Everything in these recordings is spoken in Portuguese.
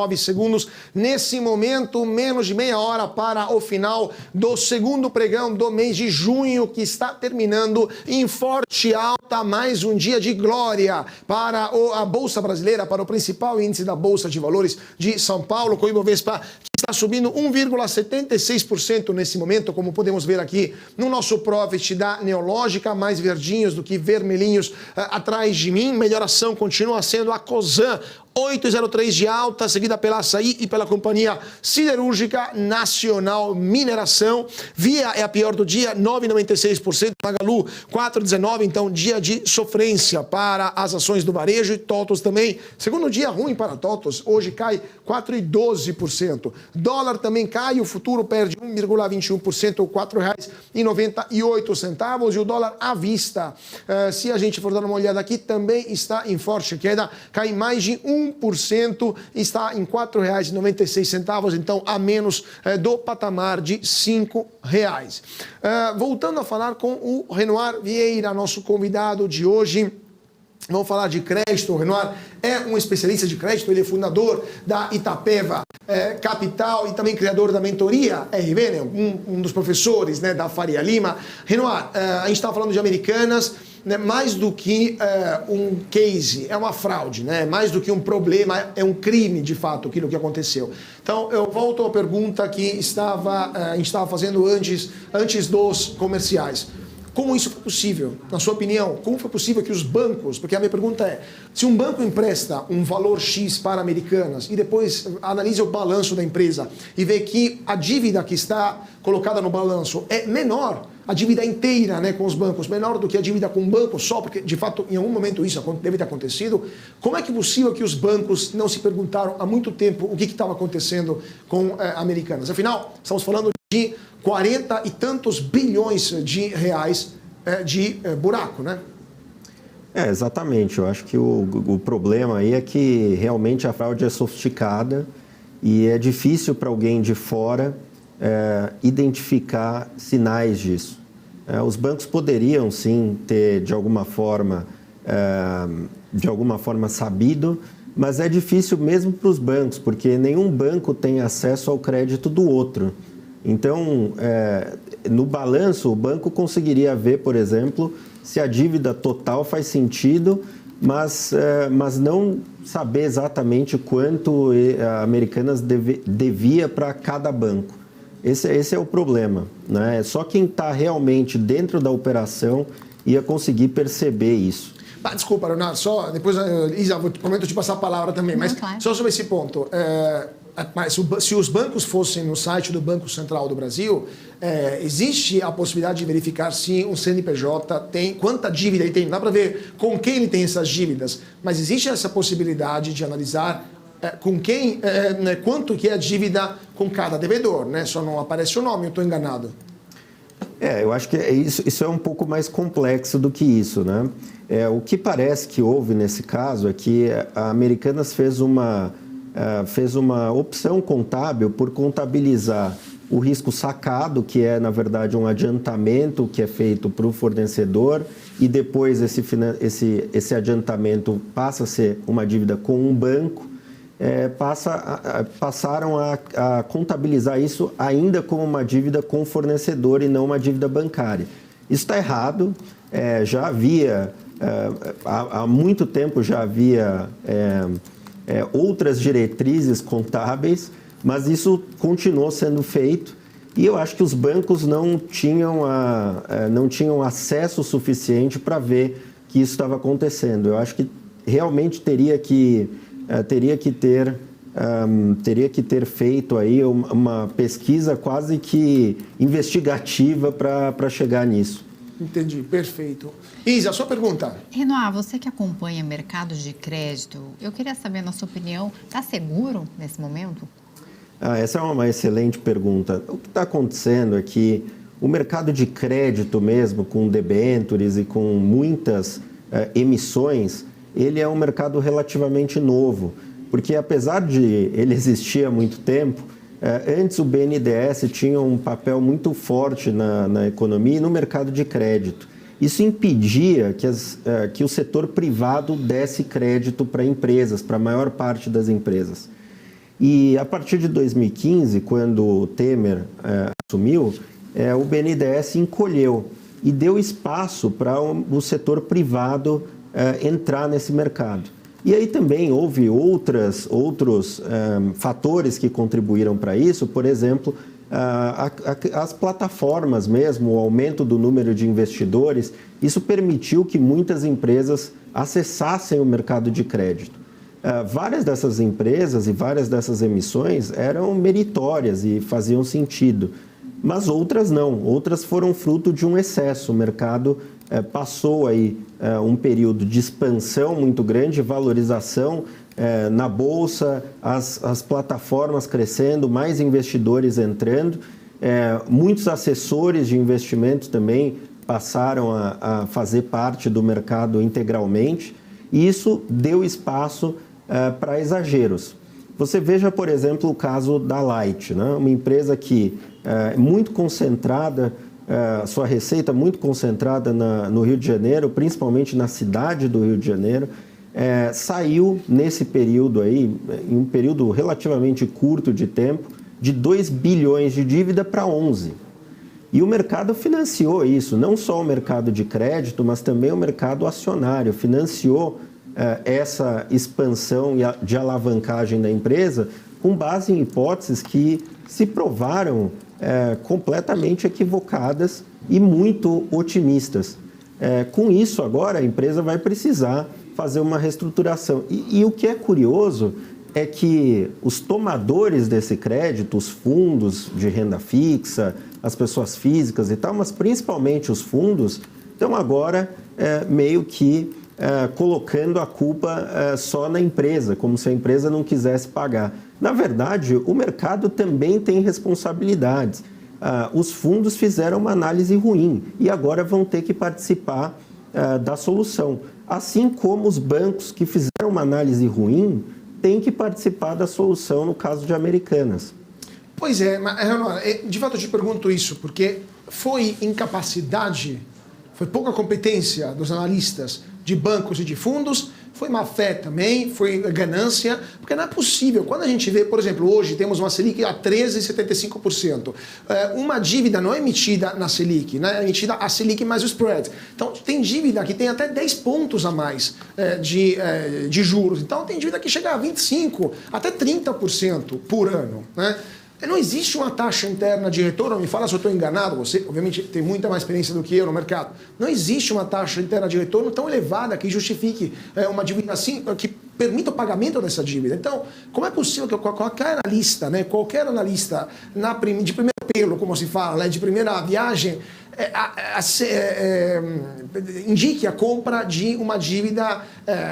9 segundos. Nesse momento, menos de meia hora para o final do segundo pregão do mês de junho, que está terminando em forte alta. Mais um dia de glória para a Bolsa Brasileira, para o principal índice da Bolsa de Valores de São Paulo, com o Ibovespa está subindo 1,76% nesse momento, como podemos ver aqui no nosso profit da Neológica, mais verdinhos do que vermelhinhos atrás de mim. Melhor ação continua sendo a Cosan, 8,03 de alta, seguida pela Açaí e pela Companhia Siderúrgica Nacional Mineração. Via é a pior do dia, 9,96%. Magalu, 4,19%. Então, dia de sofrência para as ações do varejo e TOTOS também. Segundo dia ruim para TOTOS, hoje cai 4,12%. Dólar também cai, o futuro perde 1,21%, R$ 4,98. E o dólar à vista, se a gente for dar uma olhada aqui, também está em forte queda, cai mais de 1%, está em R$ 4,96, então a menos do patamar de R$ 5. Voltando a falar com o Renoir Vieira, nosso convidado de hoje. Vamos falar de crédito. O Renoir é um especialista de crédito, ele é fundador da Itapeva Capital e também criador da mentoria RV, né? um dos professores, né, da Faria Lima. Renoir, a gente estava falando de Americanas, né, mais do que um case, é uma fraude, né? Mais do que um problema, é um crime, de fato, aquilo que aconteceu. Então, eu volto à pergunta que a gente estava fazendo antes dos comerciais. Como isso foi possível? Na sua opinião, como foi possível que os bancos, porque a minha pergunta é, se um banco empresta um valor X para Americanas e depois analisa o balanço da empresa e vê que a dívida que está colocada no balanço é menor, a dívida inteira, né, com os bancos, menor do que a dívida com um banco só, porque de fato em algum momento isso deve ter acontecido, como é que é possível que os bancos não se perguntaram há muito tempo o que estava acontecendo com Americanas? Afinal, estamos falando de 40 e tantos bilhões de reais de buraco, né? Exatamente. Eu acho que o problema aí é que realmente a fraude é sofisticada e é difícil para alguém de fora identificar sinais disso. Os bancos poderiam, sim, ter, de alguma forma sabido, mas é difícil mesmo para os bancos, porque nenhum banco tem acesso ao crédito do outro. Então, no balanço, o banco conseguiria ver, por exemplo, se a dívida total faz sentido, mas não saber exatamente quanto a Americanas devia para cada banco. Esse é o problema, né? Só quem está realmente dentro da operação ia conseguir perceber isso. Desculpa, Leonardo, só depois, Isa, prometo te passar a palavra também, mas claro. Só sobre esse ponto. Se os bancos fossem no site do Banco Central do Brasil, existe a possibilidade de verificar se um CNPJ tem, quanta dívida ele tem. Não dá para ver com quem ele tem essas dívidas, mas existe essa possibilidade de analisar com quem, quanto que é a dívida com cada devedor, né? Só não aparece o nome, eu estou enganado. Eu acho que isso é um pouco mais complexo do que isso, né? O que parece que houve nesse caso é que a Americanas fez uma opção contábil por contabilizar o risco sacado, que é, na verdade, um adiantamento que é feito para o fornecedor e depois esse adiantamento passa a ser uma dívida com um banco, passaram a contabilizar isso ainda como uma dívida com o fornecedor e não uma dívida bancária. Isso está errado, já havia, há muito tempo já havia outras diretrizes contábeis, mas isso continuou sendo feito e eu acho que os bancos não tinham acesso suficiente para ver que isso estava acontecendo. Eu acho que realmente teria que ter feito aí uma pesquisa quase que investigativa para chegar nisso. Entendi, perfeito. Isa, a sua pergunta. Renoir, você que acompanha mercados de crédito, eu queria saber, na sua opinião, está seguro nesse momento? Essa é uma excelente pergunta. O que está acontecendo é que o mercado de crédito mesmo, com debêntures e com muitas emissões, ele é um mercado relativamente novo, porque apesar de ele existir há muito tempo, antes o BNDES tinha um papel muito forte na economia e no mercado de crédito. Isso impedia que o setor privado desse crédito para empresas, para a maior parte das empresas. E a partir de 2015, quando o Temer assumiu, o BNDES encolheu e deu espaço para o setor privado entrar nesse mercado. E aí também houve outros fatores que contribuíram para isso, por exemplo, as plataformas mesmo, o aumento do número de investidores, isso permitiu que muitas empresas acessassem o mercado de crédito. Várias dessas empresas e várias dessas emissões eram meritórias e faziam sentido, mas outras não, outras foram fruto de um excesso. O mercado passou aí um período de expansão muito grande, valorização na bolsa, as plataformas crescendo, mais investidores entrando, muitos assessores de investimento também passaram a fazer parte do mercado integralmente, e isso deu espaço para exageros. Você veja, por exemplo, o caso da Light, né? Uma empresa que é muito concentrada, sua receita muito concentrada no Rio de Janeiro, principalmente na cidade do Rio de Janeiro, saiu nesse período aí, em um período relativamente curto de tempo, de 2 bilhões de dívida para 11. E o mercado financiou isso, não só o mercado de crédito, mas também o mercado acionário, financiou essa expansão de alavancagem da empresa com base em hipóteses que se provaram completamente equivocadas e muito otimistas. Com isso, agora, a empresa vai precisar fazer uma reestruturação. E o que é curioso é que os tomadores desse crédito, os fundos de renda fixa, as pessoas físicas e tal, mas principalmente os fundos, estão agora meio que colocando a culpa só na empresa, como se a empresa não quisesse pagar. Na verdade, o mercado também tem responsabilidades. Os fundos fizeram uma análise ruim e agora vão ter que participar da solução. Assim como os bancos que fizeram uma análise ruim têm que participar da solução no caso de Americanas. Pois é, mas de fato eu te pergunto isso, porque foi incapacidade, foi pouca competência dos analistas de bancos e de fundos, foi má fé também, foi ganância, porque não é possível. Quando a gente vê, por exemplo, hoje temos uma Selic a 13,75%. Uma dívida não é emitida na Selic, né? É emitida a Selic mais o spread. Então, tem dívida que tem até 10 pontos a mais de juros. Então, tem dívida que chega a 25%, até 30% por ano, né? Não existe uma taxa interna de retorno, me fala se eu estou enganado, você obviamente tem muita mais experiência do que eu no mercado. Não existe uma taxa interna de retorno tão elevada que justifique uma dívida assim, que permita o pagamento dessa dívida. Então, como é possível que qualquer analista, né, de primeiro pelo, como se fala, de primeira viagem, indique a compra de uma dívida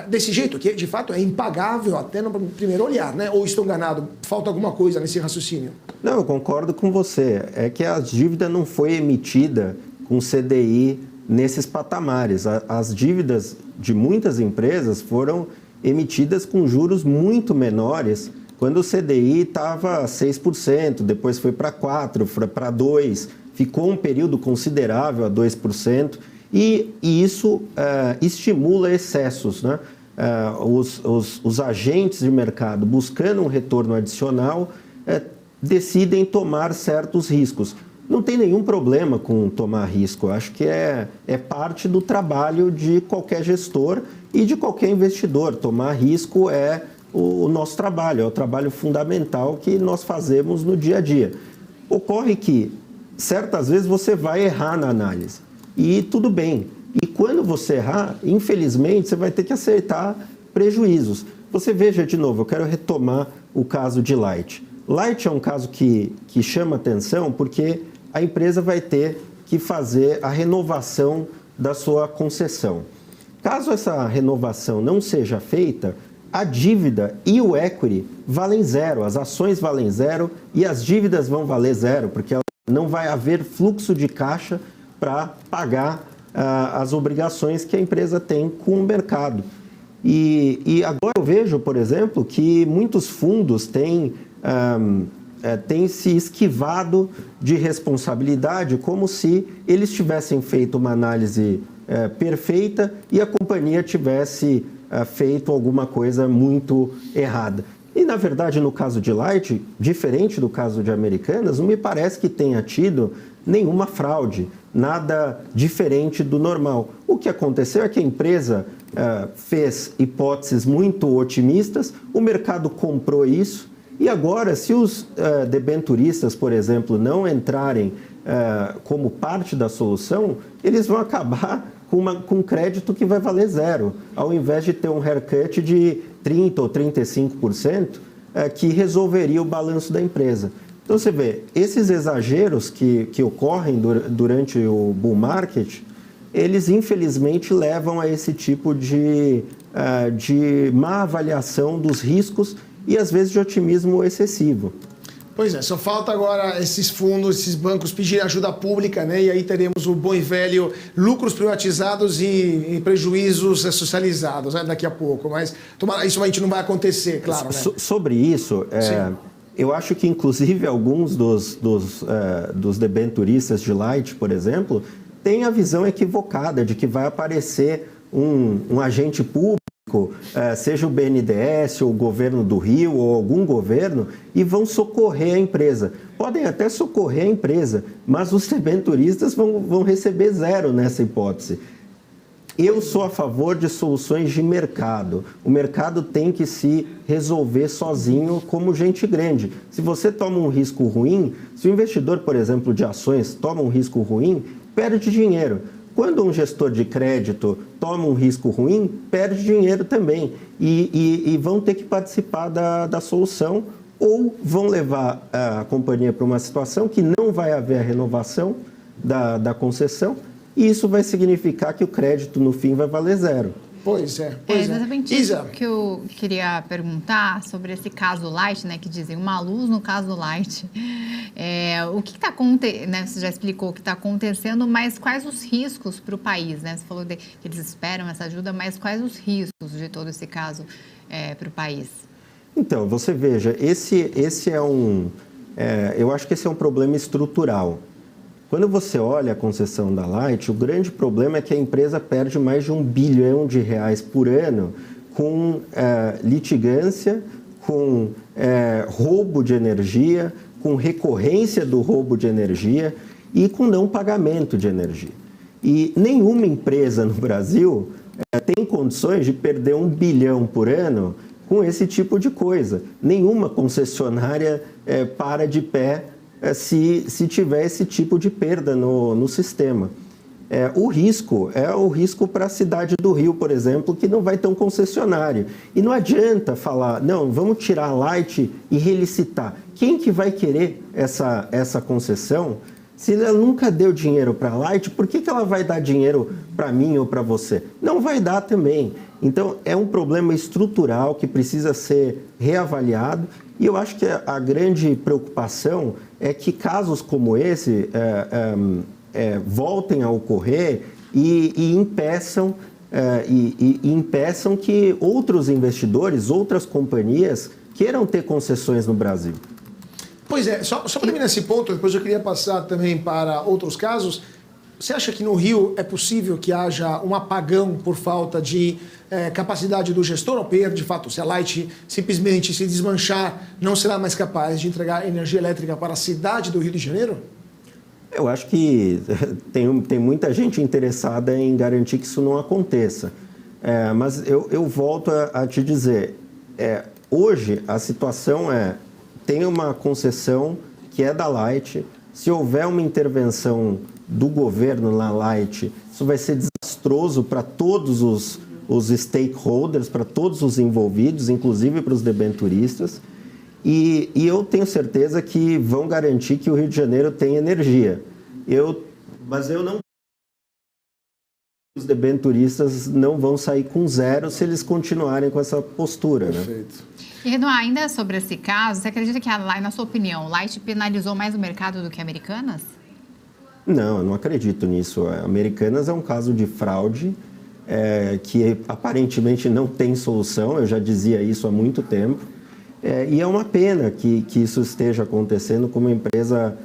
desse jeito, que de fato é impagável até no primeiro olhar, né? Ou estou enganado? Falta alguma coisa nesse raciocínio? Não, eu concordo com você. É que a dívida não foi emitida com CDI nesses patamares. As dívidas de muitas empresas foram emitidas com juros muito menores, quando o CDI estava 6%, depois foi para 4%, foi para 2%, ficou um período considerável a 2%, e isso estimula excessos, né? Os agentes de mercado, buscando um retorno adicional, decidem tomar certos riscos. Não tem nenhum problema com tomar risco, acho que é parte do trabalho de qualquer gestor e de qualquer investidor. Tomar risco é o nosso trabalho, é o trabalho fundamental que nós fazemos no dia a dia. Ocorre que certas vezes você vai errar na análise e tudo bem. E quando você errar, infelizmente, você vai ter que aceitar prejuízos. Você veja de novo, eu quero retomar o caso de Light. Light é um caso que chama atenção porque a empresa vai ter que fazer a renovação da sua concessão. Caso essa renovação não seja feita, a dívida e o equity valem zero, as ações valem zero e as dívidas vão valer zero, porque não vai haver fluxo de caixa para pagar as obrigações que a empresa tem com o mercado. E agora eu vejo, por exemplo, que muitos fundos têm se esquivado de responsabilidade, como se eles tivessem feito uma análise perfeita e a companhia tivesse feito alguma coisa muito errada. E, na verdade, no caso de Light, diferente do caso de Americanas, não me parece que tenha tido nenhuma fraude, nada diferente do normal. O que aconteceu é que a empresa fez hipóteses muito otimistas, o mercado comprou isso, e agora, se os debenturistas, por exemplo, não entrarem como parte da solução, eles vão acabar com crédito que vai valer zero, ao invés de ter um haircut de 30% ou 35%, que resolveria o balanço da empresa. Então, você vê, esses exageros que ocorrem durante o bull market, eles, infelizmente, levam a esse tipo de má avaliação dos riscos e, às vezes, de otimismo excessivo. Pois é, só falta agora esses fundos, esses bancos pedirem ajuda pública, né? E aí teremos o bom e velho lucros privatizados e prejuízos socializados, né? Daqui a pouco. Mas isso a gente não vai acontecer, claro, né? Sobre isso, eu acho que, inclusive, alguns dos debenturistas de Light, por exemplo, têm a visão equivocada de que vai aparecer um agente público, seja o BNDES, ou o governo do Rio, ou algum governo, e vão socorrer a empresa. Podem até socorrer a empresa, mas os debenturistas vão receber zero nessa hipótese. Eu sou a favor de soluções de mercado. O mercado tem que se resolver sozinho como gente grande. Se você toma um risco ruim, se o investidor, por exemplo, de ações toma um risco ruim, perde dinheiro. Quando um gestor de crédito toma um risco ruim, perde dinheiro também. E vão ter que participar da solução ou vão levar a companhia para uma situação que não vai haver a renovação da concessão e isso vai significar que o crédito, no fim, vai valer zero. Pois é. Exatamente isso que eu queria perguntar sobre esse caso Light, né, que dizem uma luz no caso Light. O que está acontecendo, né, você já explicou o que está acontecendo, mas quais os riscos para o país, né? Você falou que eles esperam essa ajuda, mas quais os riscos de todo esse caso para o país? Então, você veja, eu acho que esse é um problema estrutural. Quando você olha a concessão da Light, o grande problema é que a empresa perde mais de R$1 bilhão por ano com litigância, com roubo de energia, com recorrência do roubo de energia e com não pagamento de energia. E nenhuma empresa no Brasil tem condições de perder R$1 bilhão por ano com esse tipo de coisa. Nenhuma concessionária para de pé se tiver esse tipo de perda no sistema. O risco é o risco para a cidade do Rio, por exemplo, que não vai ter um concessionário. E não adianta falar, não, vamos tirar a Light e relicitar. Quem que vai querer essa concessão? Se ela nunca deu dinheiro para a Light, por que ela vai dar dinheiro para mim ou para você? Não vai dar também. Então, é um problema estrutural que precisa ser reavaliado. E eu acho que a grande preocupação é que casos como esse voltem a ocorrer e impeçam que outros investidores, outras companhias queiram ter concessões no Brasil. Pois é, só para terminar esse ponto, depois eu queria passar também para outros casos. Você acha que no Rio é possível que haja um apagão por falta de capacidade do gestor ou perda? De fato, se a Light simplesmente se desmanchar, não será mais capaz de entregar energia elétrica para a cidade do Rio de Janeiro? Eu acho que tem muita gente interessada em garantir que isso não aconteça. Mas eu volto a te dizer, hoje a situação tem uma concessão que é da Light, se houver uma intervenção do governo na Light, isso vai ser desastroso para todos os stakeholders, para todos os envolvidos, inclusive para os debenturistas. E eu tenho certeza que vão garantir que o Rio de Janeiro tem energia. Mas eu não... Os debenturistas não vão sair com zero se eles continuarem com essa postura. Perfeito. Né? E, Renan, ainda sobre esse caso, você acredita que, na sua opinião, Light penalizou mais o mercado do que Americanas? Não, eu não acredito nisso. Americanas é um caso de fraude que aparentemente não tem solução, eu já dizia isso há muito tempo. E é uma pena que isso esteja acontecendo com uma empresa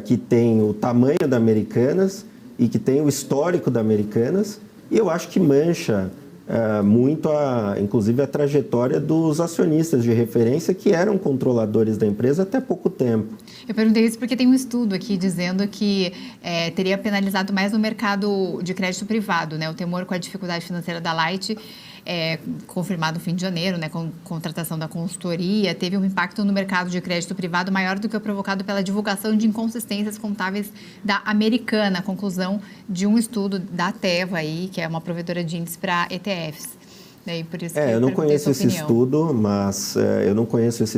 que tem o tamanho da Americanas e que tem o histórico da Americanas, e eu acho que mancha muito, inclusive, a trajetória dos acionistas de referência que eram controladores da empresa até pouco tempo. Eu perguntei isso porque tem um estudo aqui dizendo que teria penalizado mais no mercado de crédito privado, né? O temor com a dificuldade financeira da Light, confirmado no fim de janeiro, né? Com contratação da consultoria, teve um impacto no mercado de crédito privado maior do que o provocado pela divulgação de inconsistências contábeis da Americana, conclusão de um estudo da Teva, aí, que é uma provedora de índice para ETFs. Daí, por isso que eu não conheço esse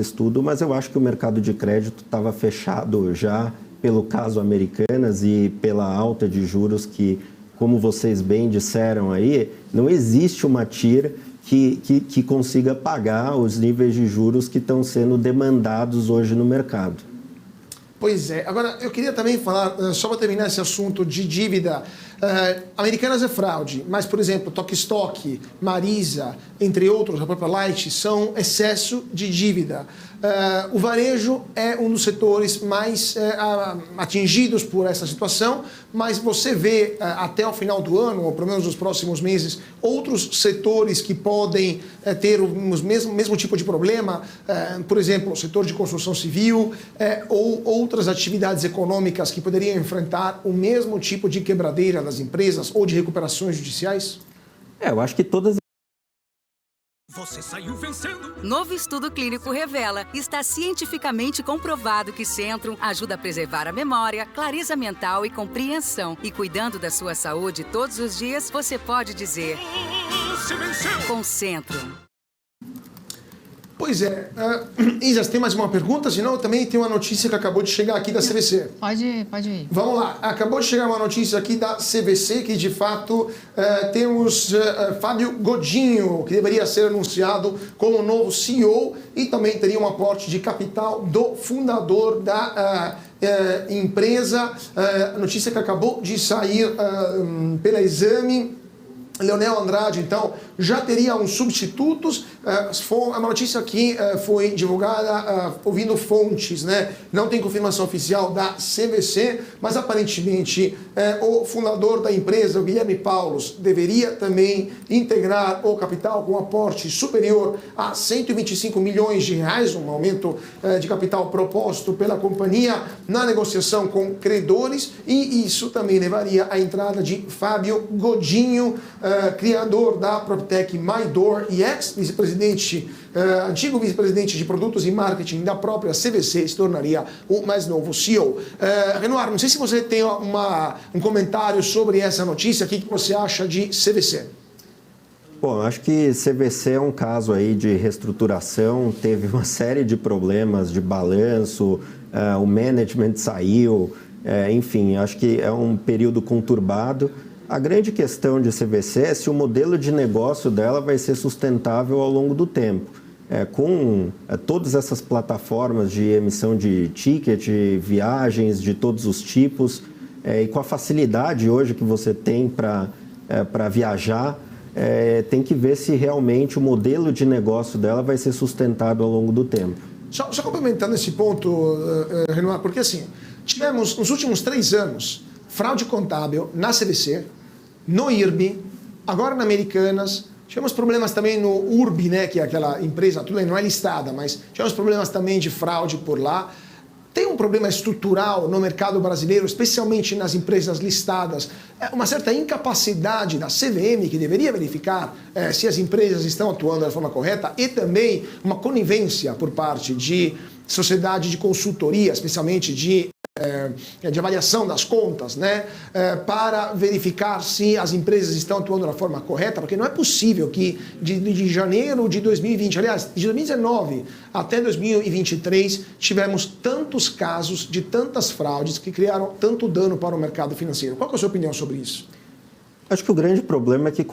estudo, mas eu acho que o mercado de crédito estava fechado já pelo caso Americanas e pela alta de juros que, como vocês bem disseram aí, não existe uma TIR que consiga pagar os níveis de juros que estão sendo demandados hoje no mercado. Pois é. Agora, eu queria também falar, só para terminar esse assunto de dívida, Americanas é fraude, mas, por exemplo, Tokstok, Marisa, entre outros, a própria Light, são excesso de dívida. O varejo é um dos setores mais atingidos por essa situação, mas você vê até o final do ano, ou pelo menos nos próximos meses, outros setores que podem ter o mesmo tipo de problema, por exemplo, o setor de construção civil, ou outras atividades econômicas que poderiam enfrentar o mesmo tipo de quebradeira das empresas ou de recuperações judiciais? Eu acho que todas. Você saiu vencendo. Novo estudo clínico revela: está cientificamente comprovado que Centrum ajuda a preservar a memória, clareza mental e compreensão. E cuidando da sua saúde todos os dias, você pode dizer: Você venceu. Com Centrum. Pois é. Isa, tem mais uma pergunta? Senão também tem uma notícia que acabou de chegar aqui da CVC. Pode ir. Vamos lá. Acabou de chegar uma notícia aqui da CVC que, de fato, temos Fábio Godinho, que deveria ser anunciado como novo CEO e também teria um aporte de capital do fundador da empresa. Notícia que acabou de sair pela Exame. Leonel Andrade, então, já teria uns substitutos. A notícia aqui foi divulgada ouvindo fontes, né? Não tem confirmação oficial da CVC, mas aparentemente o fundador da empresa, o Guilherme Paulos, deveria também integrar o capital com aporte superior a 125 milhões de reais, um aumento de capital proposto pela companhia na negociação com credores, e isso também levaria à entrada de Fábio Godinho, criador da PropTech MyDoor e ex-vice-presidente, antigo vice-presidente de produtos e marketing da própria CVC, se tornaria o mais novo CEO. Renoir, não sei se você tem um comentário sobre essa notícia, o que você acha de CVC? Bom, acho que CVC é um caso aí de reestruturação, teve uma série de problemas de balanço, o management saiu, enfim, acho que é um período conturbado. A grande questão de CVC é se o modelo de negócio dela vai ser sustentável ao longo do tempo. Com todas essas plataformas de emissão de ticket, viagens de todos os tipos, e com a facilidade hoje que você tem para viajar, tem que ver se realmente o modelo de negócio dela vai ser sustentado ao longo do tempo. Só complementando esse ponto, Renoir, porque assim, tivemos nos últimos 3 anos fraude contábil na CVC, no IRB, agora na Americanas. Tivemos problemas também no URB, né, que é aquela empresa, tudo bem, não é listada, mas tivemos problemas também de fraude por lá. Tem um problema estrutural no mercado brasileiro, especialmente nas empresas listadas, uma certa incapacidade da CVM, que deveria verificar se as empresas estão atuando da forma correta, e também uma conivência por parte de sociedade de consultoria, especialmente de avaliação das contas, né, para verificar se as empresas estão atuando da forma correta, porque não é possível que de janeiro de 2020, aliás, de 2019 até 2023, tivemos tantos casos de tantas fraudes que criaram tanto dano para o mercado financeiro. Qual é a sua opinião sobre isso? Acho que o grande problema é que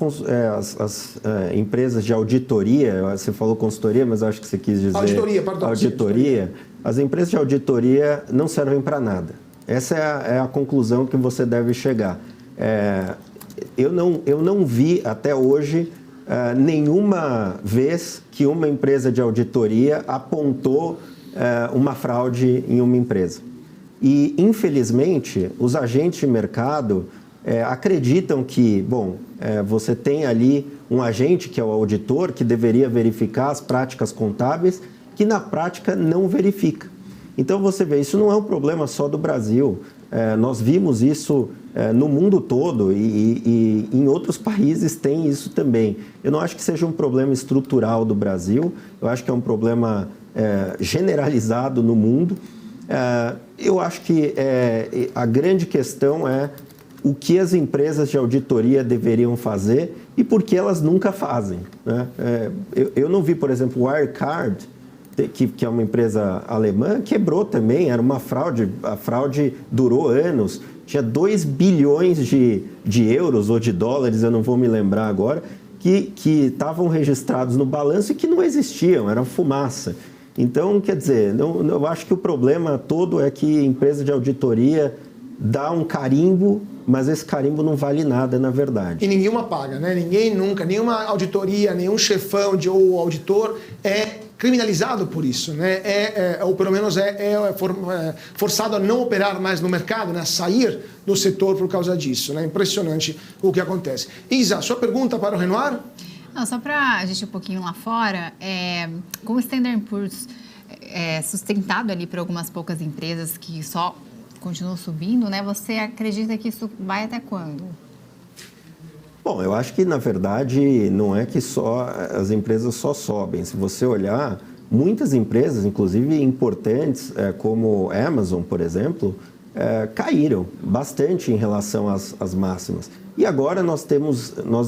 as empresas de auditoria, você falou consultoria, mas acho que você quis dizer auditoria. As empresas de auditoria não servem para nada. Essa é a conclusão que você deve chegar. Eu não vi até hoje nenhuma vez que uma empresa de auditoria apontou uma fraude em uma empresa. E, infelizmente, os agentes de mercado acreditam que, você tem ali um agente, que é o auditor, que deveria verificar as práticas contábeis, que na prática não verifica. Então você vê, isso não é um problema só do Brasil. Nós vimos isso no mundo todo e em outros países tem isso também. Eu não acho que seja um problema estrutural do Brasil, eu acho que é um problema generalizado no mundo. Eu acho que a grande questão é o que as empresas de auditoria deveriam fazer e por que elas nunca fazem, né? Eu não vi, por exemplo, o Wirecard, que é uma empresa alemã, quebrou também, era uma fraude, a fraude durou anos, tinha 2 bilhões de euros ou de dólares, eu não vou me lembrar agora, que estavam registrados no balanço e que não existiam, eram fumaça. Então, quer dizer, eu acho que o problema todo é que a empresa de auditoria dá um carimbo, mas esse carimbo não vale nada, na verdade. E nenhuma paga, né? Ninguém nunca, nenhuma auditoria, nenhum chefão ou auditor é criminalizado por isso, né? Ou pelo menos forçado a não operar mais no mercado, né? A sair do setor por causa disso, né? Impressionante o que acontece. Isa, sua pergunta para o Renoir? Não, só para a gente ir um pouquinho lá fora, com o Standard & Poor's sustentado ali por algumas poucas empresas que só continuam subindo, né? Você acredita que isso vai até quando? Bom, eu acho que, na verdade, não é que só as empresas só sobem. Se você olhar, muitas empresas, inclusive importantes, como Amazon, por exemplo, caíram bastante em relação às máximas. E agora nós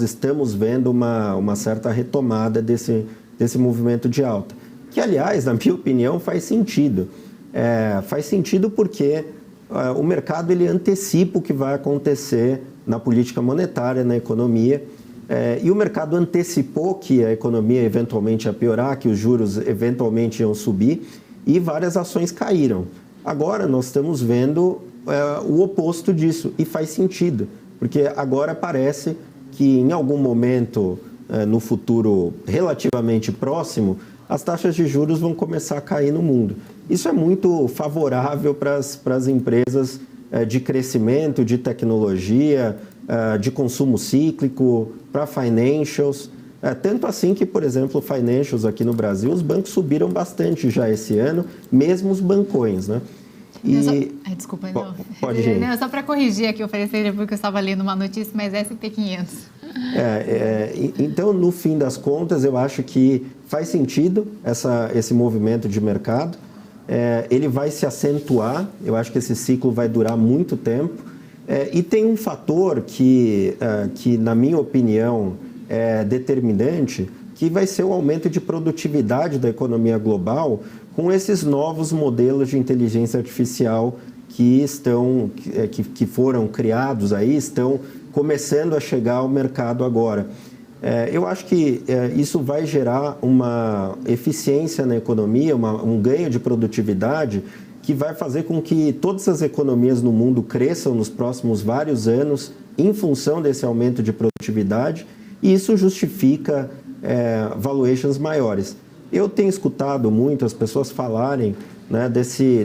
estamos vendo uma certa retomada desse movimento de alta, que, aliás, na minha opinião, faz sentido. Faz sentido porque o mercado ele antecipa o que vai acontecer na política monetária, na economia, e o mercado antecipou que a economia eventualmente ia piorar, que os juros eventualmente iam subir, e várias ações caíram. Agora nós estamos vendo o oposto disso, e faz sentido, porque agora parece que em algum momento no futuro relativamente próximo, as taxas de juros vão começar a cair no mundo. Isso é muito favorável para as empresas de crescimento, de tecnologia, de consumo cíclico, para financials. Tanto assim que, por exemplo, financials aqui no Brasil, os bancos subiram bastante já esse ano, mesmo os bancões, né? Desculpa, não. Pode ir. Não, só para corrigir aqui, eu falei porque eu estava lendo uma notícia, mas SP500. Então, no fim das contas, eu acho que faz sentido esse movimento de mercado. Ele vai se acentuar, eu acho que esse ciclo vai durar muito tempo. E tem um fator que, na minha opinião, é determinante, que vai ser o aumento de produtividade da economia global com esses novos modelos de inteligência artificial que foram criados aí, estão começando a chegar ao mercado agora. Eu acho que isso vai gerar uma eficiência na economia, um ganho de produtividade que vai fazer com que todas as economias no mundo cresçam nos próximos vários anos em função desse aumento de produtividade, e isso justifica valuations maiores. Eu tenho escutado muito as pessoas falarem, né,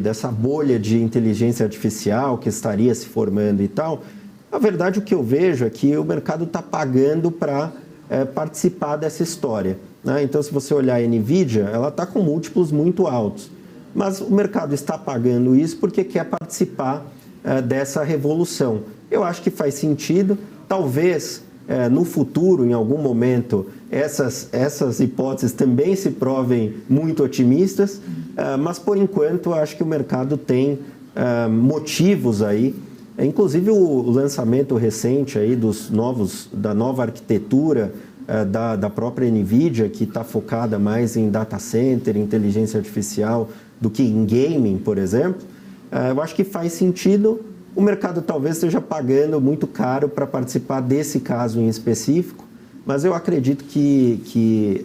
dessa bolha de inteligência artificial que estaria se formando e tal. Na verdade, o que eu vejo é que o mercado está pagando para participar dessa história, né? Então, se você olhar a NVIDIA, ela está com múltiplos muito altos. Mas o mercado está pagando isso porque quer participar dessa revolução. Eu acho que faz sentido. Talvez, no futuro, em algum momento, essas hipóteses também se provem muito otimistas, mas, por enquanto, eu acho que o mercado tem motivos aí. Inclusive o lançamento recente aí da nova arquitetura da própria NVIDIA, que está focada mais em data center, inteligência artificial, do que em gaming, por exemplo. Eu acho que faz sentido. O mercado talvez esteja pagando muito caro para participar desse caso em específico, mas eu acredito que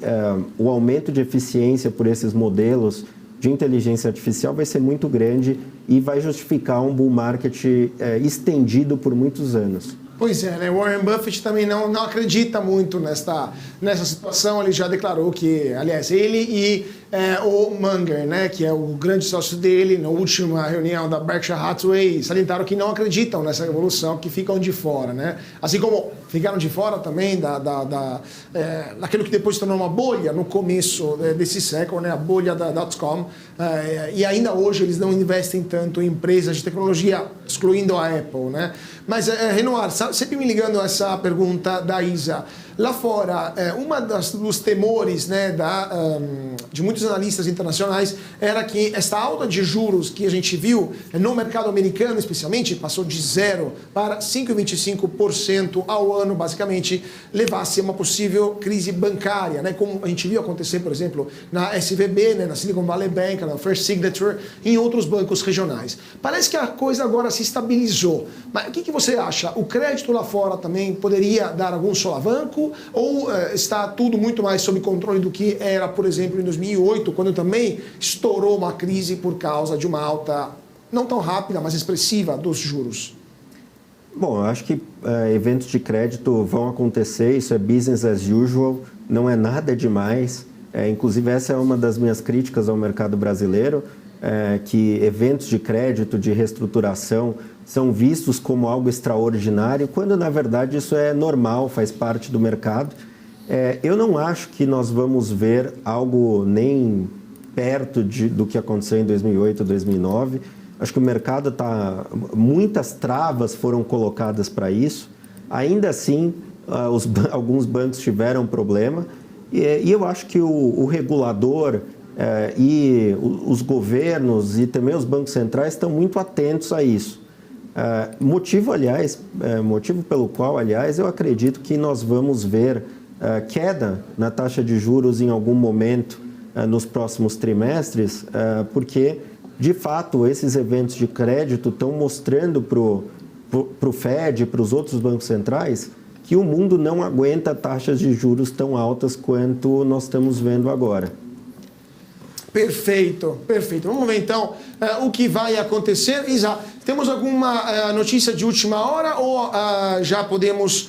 o aumento de eficiência por esses modelos de inteligência artificial vai ser muito grande e vai justificar um bull market estendido por muitos anos. Pois é, né? Warren Buffett também não acredita muito nessa situação. Ele já declarou que, aliás, ele e o Munger, né, que é o grande sócio dele, na última reunião da Berkshire Hathaway, salientaram que não acreditam nessa revolução, que ficam de fora, né? Assim como ficaram de fora também daquilo que depois se tornou uma bolha no começo desse século, né, a bolha da .com, e ainda hoje eles não investem tanto em empresas de tecnologia, excluindo a Apple, né? Mas, Renoir, sempre me ligando a essa pergunta da Isa, lá fora, dos temores, né, de muitos analistas internacionais era que esta alta de juros que a gente viu no mercado americano, especialmente, passou de 0 para 5,25% ao ano, basicamente, levasse a uma possível crise bancária, né, como a gente viu acontecer, por exemplo, na SVB, né, na Silicon Valley Bank, na First Signature, e em outros bancos regionais. Parece que a coisa agora se estabilizou. Mas o que você acha? O crédito lá fora também poderia dar algum solavanco? Ou está tudo muito mais sob controle do que era, por exemplo, em 2008, quando também estourou uma crise por causa de uma alta, não tão rápida, mas expressiva dos juros? Bom, eu acho que eventos de crédito vão acontecer, isso é business as usual, não é nada demais. Inclusive, essa é uma das minhas críticas ao mercado brasileiro, que eventos de crédito, de reestruturação, são vistos como algo extraordinário, quando na verdade isso é normal, faz parte do mercado. Eu não acho que nós vamos ver algo nem perto do que aconteceu em 2008, 2009. Acho que o mercado está... Muitas travas foram colocadas para isso. Ainda assim, alguns bancos tiveram problema. E eu acho que o regulador e os governos e também os bancos centrais estão muito atentos a isso. Motivo pelo qual, aliás, eu acredito que nós vamos ver queda na taxa de juros em algum momento nos próximos trimestres, porque, de fato, esses eventos de crédito estão mostrando para o Fed e para os outros bancos centrais que o mundo não aguenta taxas de juros tão altas quanto nós estamos vendo agora. Perfeito, perfeito. Vamos ver então o que vai acontecer. Isa, temos alguma notícia de última hora ou já podemos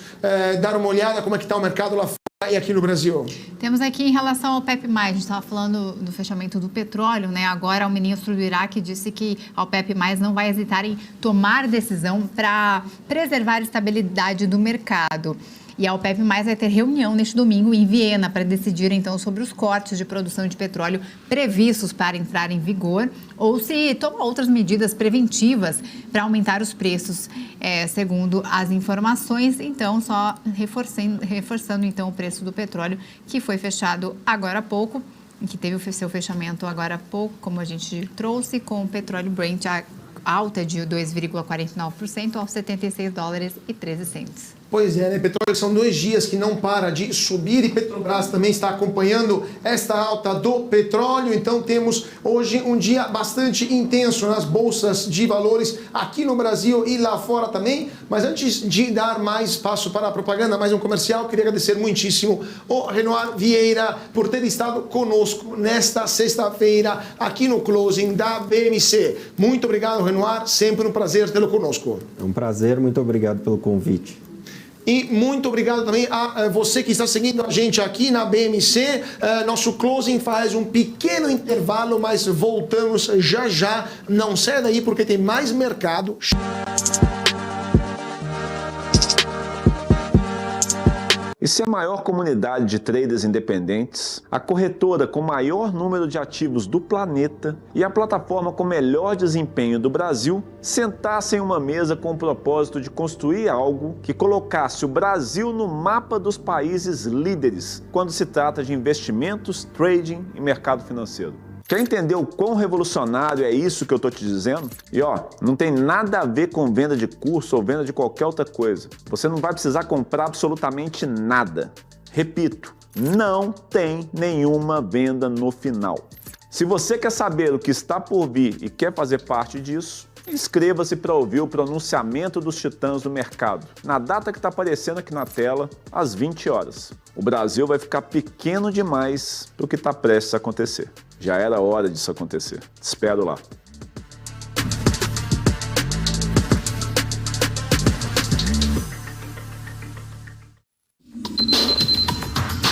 dar uma olhada como é que está o mercado lá fora e aqui no Brasil? Temos aqui em relação ao OPEP+, a gente estava falando do fechamento do petróleo, né? Agora o ministro do Iraque disse que a OPEP+, não vai hesitar em tomar decisão para preservar a estabilidade do mercado. E a OPEP+ vai ter reunião neste domingo em Viena para decidir, então, sobre os cortes de produção de petróleo previstos para entrar em vigor ou se toma outras medidas preventivas para aumentar os preços, segundo as informações. Então, só reforçando então, o preço do petróleo, que foi fechado agora há pouco, que teve o seu fechamento agora há pouco, como a gente trouxe, com o petróleo Brent alta de 2,49% aos $76,13. Pois é, né? Petróleo são 2 dias que não para de subir e Petrobras também está acompanhando esta alta do petróleo. Então temos hoje um dia bastante intenso nas bolsas de valores aqui no Brasil e lá fora também. Mas antes de dar mais espaço para a propaganda, mais um comercial, queria agradecer muitíssimo o Renoir Vieira por ter estado conosco nesta sexta-feira aqui no Closing da BMC. Muito obrigado, Renoir. Sempre um prazer tê-lo conosco. É um prazer, muito obrigado pelo convite. E muito obrigado também a você que está seguindo a gente aqui na BMC. Nosso closing faz um pequeno intervalo, mas voltamos já já. Não saia daí porque tem mais mercado. E se a maior comunidade de traders independentes, a corretora com maior número de ativos do planeta e a plataforma com melhor desempenho do Brasil sentassem em uma mesa com o propósito de construir algo que colocasse o Brasil no mapa dos países líderes quando se trata de investimentos, trading e mercado financeiro? Quer entender o quão revolucionário é isso que eu estou te dizendo? E não tem nada a ver com venda de curso ou venda de qualquer outra coisa. Você não vai precisar comprar absolutamente nada. Repito, não tem nenhuma venda no final. Se você quer saber o que está por vir e quer fazer parte disso, inscreva-se para ouvir o pronunciamento dos titãs do mercado, na data que está aparecendo aqui na tela, às 20 horas. O Brasil vai ficar pequeno demais para o que está prestes a acontecer. Já era hora disso acontecer. Te espero lá.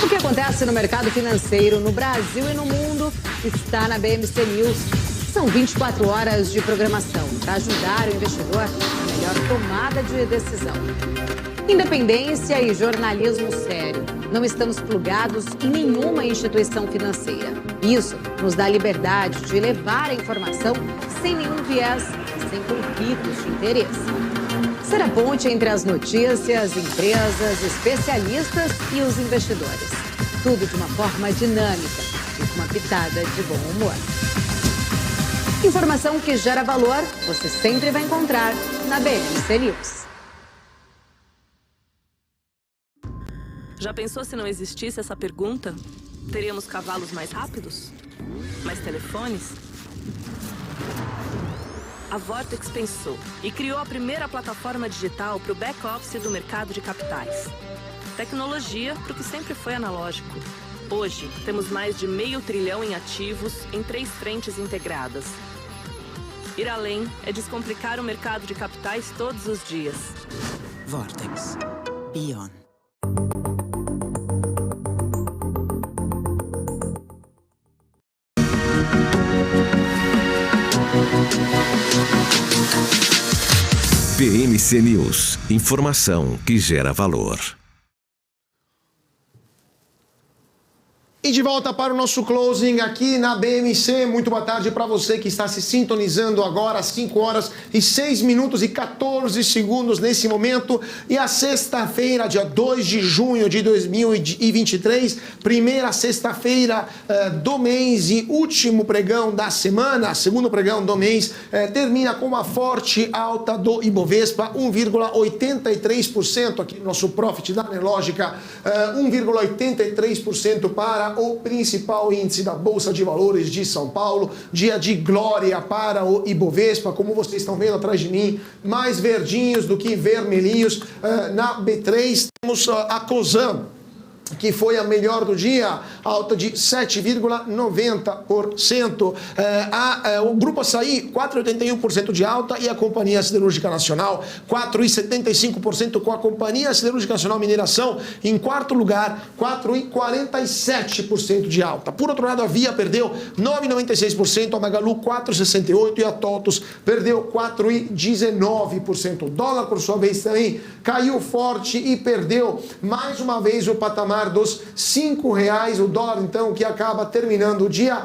O que acontece acontece no mercado financeiro no Brasil e no mundo está na BMC News. São 24 horas de programação para ajudar o investidor na melhor tomada de decisão. Independência e jornalismo sério. Não estamos plugados em nenhuma instituição financeira. Isso nos dá liberdade de levar a informação sem nenhum viés e sem conflitos de interesse. Ser a ponte entre as notícias, empresas, especialistas e os investidores. Tudo de uma forma dinâmica e com uma pitada de bom humor. Informação que gera valor, você sempre vai encontrar na BMC News. Já pensou se não existisse essa pergunta? Teríamos cavalos mais rápidos? Mais telefones? A Vortex pensou e criou a primeira plataforma digital para o back-office do mercado de capitais. Tecnologia para o que sempre foi analógico. Hoje, temos mais de $500 bilhão em ativos em 3 frentes integradas. Ir além é descomplicar o mercado de capitais todos os dias. Vortex. Beyond. BMC News. Informação que gera valor. E de volta para o nosso closing aqui na BMC. Muito boa tarde para você que está se sintonizando agora às 5 horas e 6 minutos e 14 segundos nesse momento. E a sexta-feira, dia 2 de junho de 2023, primeira sexta-feira do mês e último pregão da semana, segundo pregão do mês, termina com uma forte alta do Ibovespa, 1,83% aqui no nosso Profit da Nelogica, 1,83% para o principal índice da Bolsa de Valores de São Paulo. Dia de glória para o Ibovespa, como vocês estão vendo atrás de mim, mais verdinhos do que vermelhinhos. Na B3 temos a Cosan, que foi a melhor do dia, alta de 7,90%. O Grupo Açaí, 4,81% de alta, e a Companhia Siderúrgica Nacional, 4,75% com a Companhia Siderúrgica Nacional Mineração. Em quarto lugar, 4,47% de alta. Por outro lado, a Via perdeu 9,96%, a Magalu 4,68% e a TOTUS perdeu 4,19%. O dólar, por sua vez, também caiu forte e perdeu mais uma vez o patamar dos R$5, o dólar então que acaba terminando o dia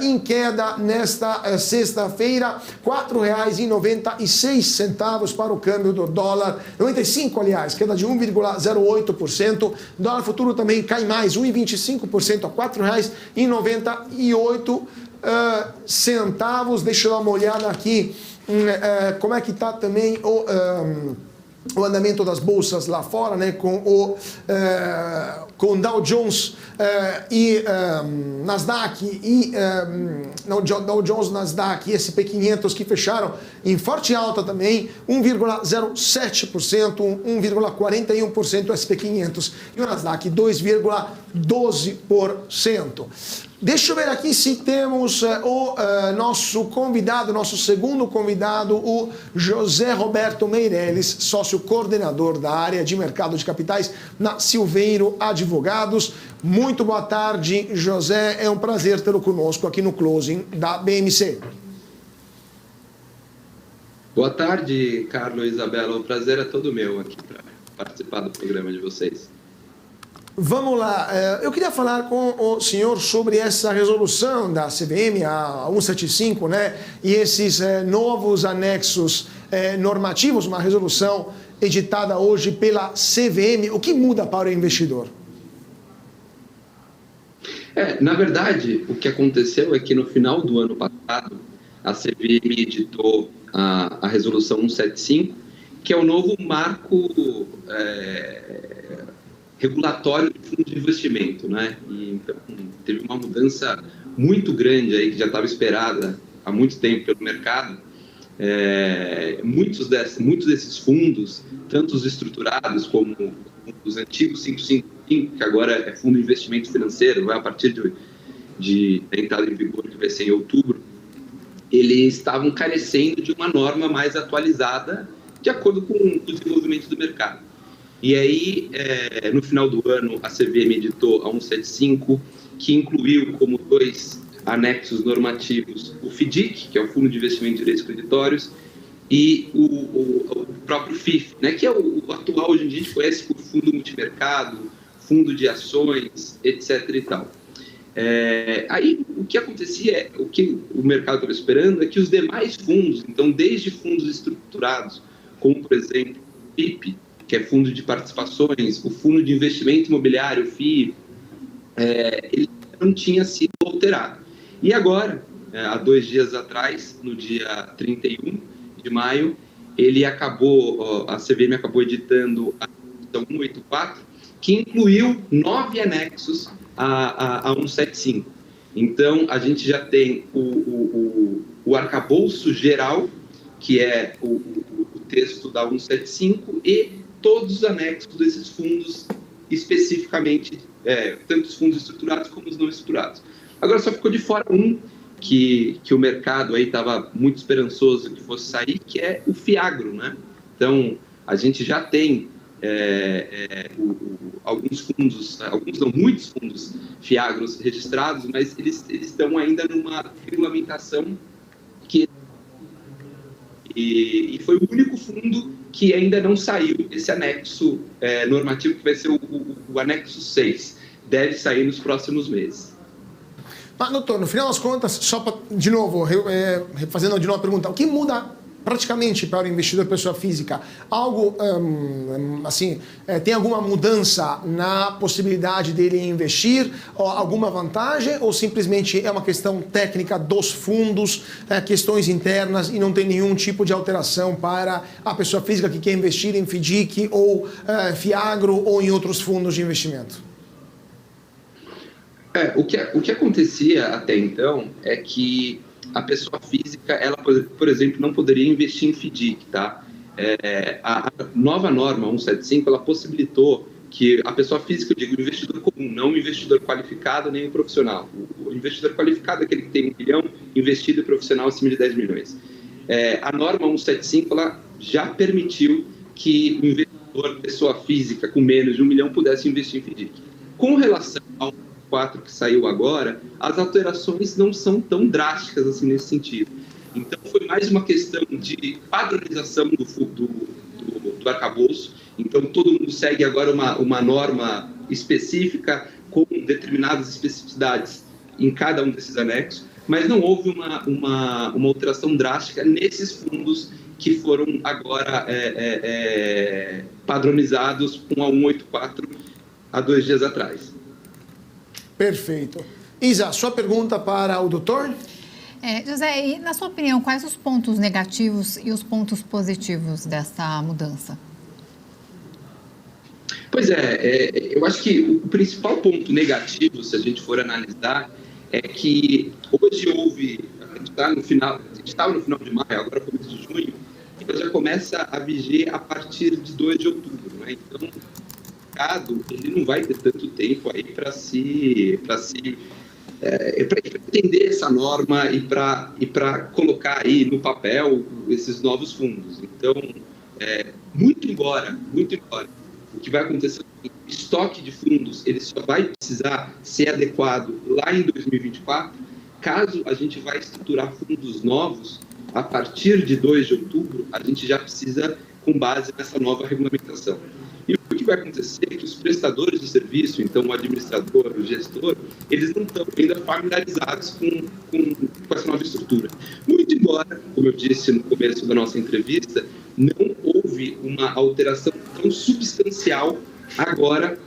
em queda nesta sexta-feira, R$4,96 para o câmbio do dólar, 95 aliás, queda de 1,08%, dólar futuro também cai mais, 1,25% a R$4,98. Deixa eu dar uma olhada aqui como é que está também o andamento das bolsas lá fora, né, com Dow Jones e Nasdaq e Dow Jones, Nasdaq e S&P 500 que fecharam em forte alta também, 1,07%, 1,41% o S&P 500 e o Nasdaq 2,12%. Deixa eu ver aqui se temos o nosso convidado, nosso segundo convidado, o José Roberto Meirelles, sócio coordenador da área de mercado de capitais na Silveiro Advogados. Muito boa tarde, José. É um prazer tê-lo conosco aqui no Closing da BMC. Boa tarde, Carlos e Isabela. O prazer é todo meu aqui para participar do programa de vocês. Vamos lá, eu queria falar com o senhor sobre essa resolução da CVM, a 175, né? E esses novos anexos normativos, uma resolução editada hoje pela CVM. O que muda para o investidor? Na verdade, o que aconteceu é que no final do ano passado, a CVM editou a resolução 175, que é o novo marco regulatório de fundo de investimento, né? E, então, teve uma mudança muito grande aí, que já estava esperada há muito tempo pelo mercado. Muitos desses fundos, tanto os estruturados como os antigos 555, que agora é fundo de investimento financeiro, vai a partir de entrada em vigor, que vai ser em outubro, eles estavam carecendo de uma norma mais atualizada de acordo com o desenvolvimento do mercado. E aí, no final do ano, a CVM editou a 175, que incluiu como 2 anexos normativos o FDIC, que é o Fundo de Investimento em Direitos Creditórios, e o próprio FIF, né, que é o atual, hoje em dia a gente conhece por Fundo Multimercado, Fundo de Ações, etc. e tal. Aí, o que acontecia, o que o mercado estava esperando é que os demais fundos, então, desde fundos estruturados, como, por exemplo, o FIP, que é Fundo de Participações, o Fundo de Investimento Imobiliário, o FII, ele não tinha sido alterado. E agora, há 2 dias atrás, no dia 31 de maio, a CVM acabou editando a 184, que incluiu 9 anexos a 175. Então, a gente já tem o arcabouço geral, que é o texto da 175, e todos os anexos desses fundos, especificamente, tanto os fundos estruturados como os não estruturados. Agora só ficou de fora um que o mercado aí estava muito esperançoso que fosse sair, que é o FIAGRO, né? Então, a gente já tem alguns fundos, alguns não, muitos fundos FIAGROS registrados, mas eles estão ainda numa regulamentação que... E foi o único fundo que ainda não saiu, esse anexo normativo, que vai ser o anexo 6, deve sair nos próximos meses. Mas, doutor, no final das contas, só para, de novo, fazendo de novo a pergunta, o que muda praticamente para o investidor pessoa física? Algo, tem alguma mudança na possibilidade dele investir? Ou alguma vantagem? Ou simplesmente é uma questão técnica dos fundos, questões internas e não tem nenhum tipo de alteração para a pessoa física que quer investir em FDIC ou FIAGRO ou em outros fundos de investimento? O que acontecia até então é que a pessoa física, ela, por exemplo, não poderia investir em FDIC, tá? A nova norma 175, ela possibilitou que a pessoa física, eu digo, o investidor comum, não o investidor qualificado nem o profissional. O investidor qualificado é aquele que tem 1 milhão, investido e profissional acima de 10 milhões. A norma 175, ela já permitiu que o investidor, pessoa física com menos de 1 milhão, pudesse investir em FDIC. Com relação ao 4 que saiu agora, as alterações não são tão drásticas assim nesse sentido. Então, foi mais uma questão de padronização do arcabouço. Então, todo mundo segue agora uma norma específica com determinadas especificidades em cada um desses anexos, mas não houve uma alteração drástica nesses fundos que foram agora padronizados com a 184 há 2 dias atrás. Perfeito. Isa, sua pergunta para o doutor? José, e na sua opinião, quais os pontos negativos e os pontos positivos dessa mudança? Pois eu acho que o principal ponto negativo, se a gente for analisar, é que hoje a gente estava no final de maio, agora começo de junho, e já começa a viger a partir de 2 de outubro, né? Então, ele não vai ter tanto tempo aí para entender essa norma e para colocar aí no papel esses novos fundos. Então, muito embora o que vai acontecer é que o estoque de fundos ele só vai precisar ser adequado lá em 2024, caso a gente vai estruturar fundos novos, a partir de 2 de outubro, a gente já precisa com base nessa nova regulamentação. E o que vai acontecer é que os prestadores do serviço, então o administrador, o gestor, eles não estão ainda familiarizados com essa nova estrutura. Muito embora, como eu disse no começo da nossa entrevista, não houve uma alteração tão substancial agora,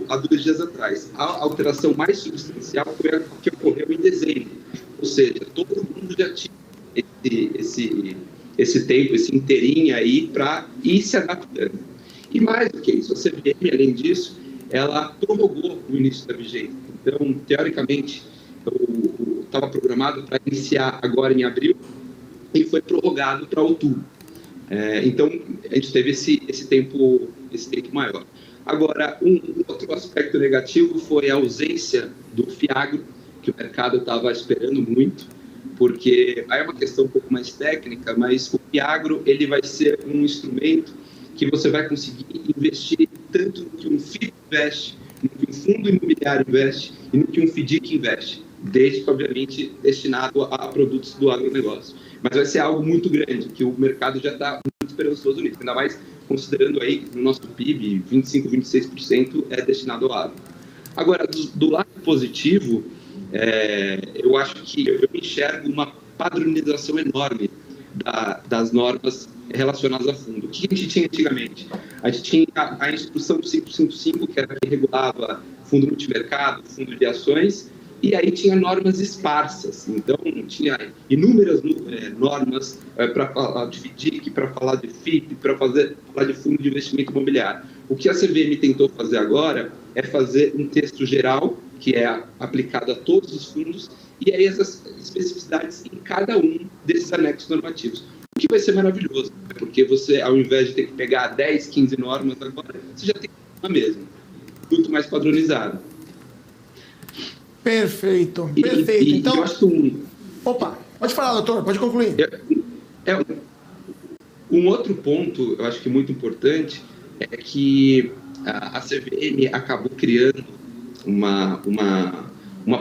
há 2 dias atrás. A alteração mais substancial foi a que ocorreu em dezembro. Ou seja, todo mundo já tinha esse tempo, esse inteirinho aí para ir se adaptando. E mais do que isso, a CVM, além disso, ela prorrogou o início da vigência. Então, teoricamente, estava programado para iniciar agora em abril e foi prorrogado para outubro. Então, a gente teve esse tempo maior. Agora, um outro aspecto negativo foi a ausência do FIAGRO, que o mercado estava esperando muito, porque aí é uma questão um pouco mais técnica, mas o FIAGRO ele vai ser um instrumento que você vai conseguir investir tanto no que um FIP investe, no que um fundo imobiliário investe e no que um FDIC investe, desde que, obviamente, destinado a produtos do agronegócio. Mas vai ser algo muito grande, que o mercado já está muito esperançoso nisso, ainda mais considerando aí no nosso PIB, 25%, 26% é destinado ao agro. Agora, do lado positivo, eu acho que eu enxergo uma padronização enorme das normas relacionadas a fundo. O que a gente tinha antigamente? A gente tinha a instrução 555, que era que regulava fundo multimercado, fundo de ações, e aí tinha normas esparsas. Então, tinha inúmeras normas para falar de FDIC, para falar de FIP, para falar de fundo de investimento imobiliário. O que a CVM tentou fazer agora é fazer um texto geral, que é aplicado a todos os fundos, e aí essas especificidades em cada um desses anexos normativos. O que vai ser maravilhoso, porque você, ao invés de ter que pegar 10, 15 normas agora, você já tem uma mesma, muito mais padronizada. Perfeito, perfeito. Então, eu acho Opa, pode falar, doutor, pode concluir. Um outro ponto, eu acho que muito importante, é que a CVM acabou criando uma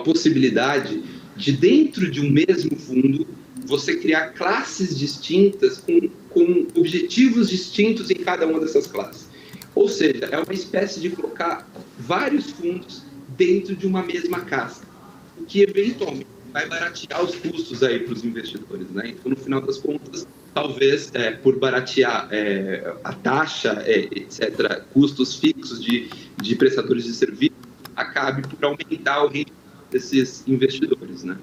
possibilidade de, dentro de um mesmo fundo, você criar classes distintas com objetivos distintos em cada uma dessas classes. Ou seja, é uma espécie de colocar vários fundos dentro de uma mesma casca, o que eventualmente vai baratear os custos aí para os investidores, né? Então, no final das contas, talvez por baratear a taxa, etc., custos fixos de prestadores de serviço, acabe por aumentar o rendimento desses investidores, né?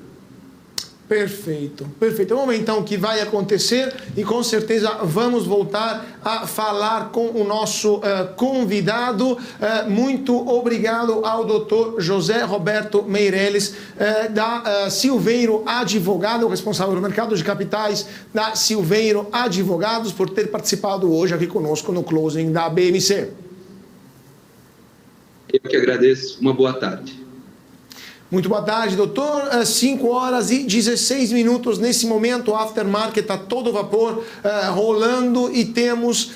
Perfeito, perfeito. É um momento então que vai acontecer e com certeza vamos voltar a falar com o nosso convidado. Muito obrigado ao Dr. José Roberto Meirelles, da Silveiro Advogado, responsável do mercado de capitais da Silveiro Advogados, por ter participado hoje aqui conosco no closing da BMC. Eu que agradeço. Uma boa tarde. Muito boa tarde, doutor. 5h16 nesse momento. O aftermarket está todo vapor rolando e temos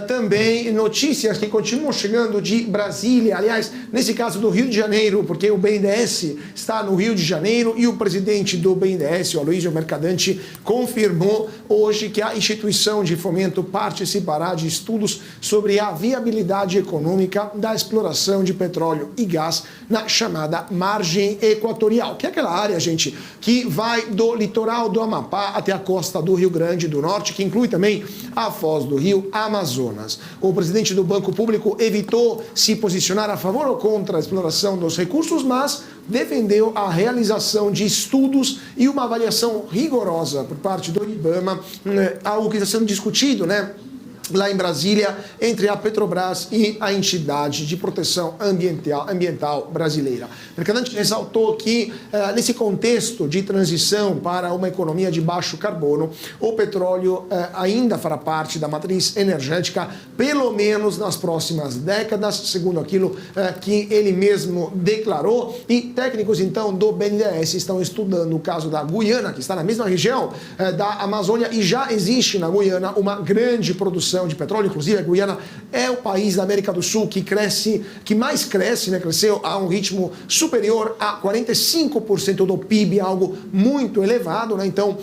também notícias que continuam chegando de Brasília. Aliás, nesse caso do Rio de Janeiro, porque o BNDES está no Rio de Janeiro e o presidente do BNDES, o Aloysio Mercadante, confirmou hoje que a instituição de fomento participará de estudos sobre a viabilidade econômica da exploração de petróleo e gás na chamada margem equatorial, que é aquela área, gente, que vai do litoral do Amapá até a costa do Rio Grande do Norte, que inclui também a foz do rio Amazonas. O presidente do Banco Público evitou se posicionar a favor ou contra a exploração dos recursos, mas defendeu a realização de estudos e uma avaliação rigorosa por parte do IBAMA, algo que está sendo discutido, né, lá em Brasília, entre a Petrobras e a entidade de proteção ambiental brasileira. Mercadante ressaltou que, nesse contexto de transição para uma economia de baixo carbono, o petróleo ainda fará parte da matriz energética, pelo menos nas próximas décadas, segundo aquilo que ele mesmo declarou. E técnicos, então, do BNDES estão estudando o caso da Guiana, que está na mesma região da Amazônia, e já existe na Guiana uma grande produção de petróleo. Inclusive, a Guiana é o país da América do Sul que mais cresce, né? Cresceu a um ritmo superior a 45% do PIB, algo muito elevado, né? Então,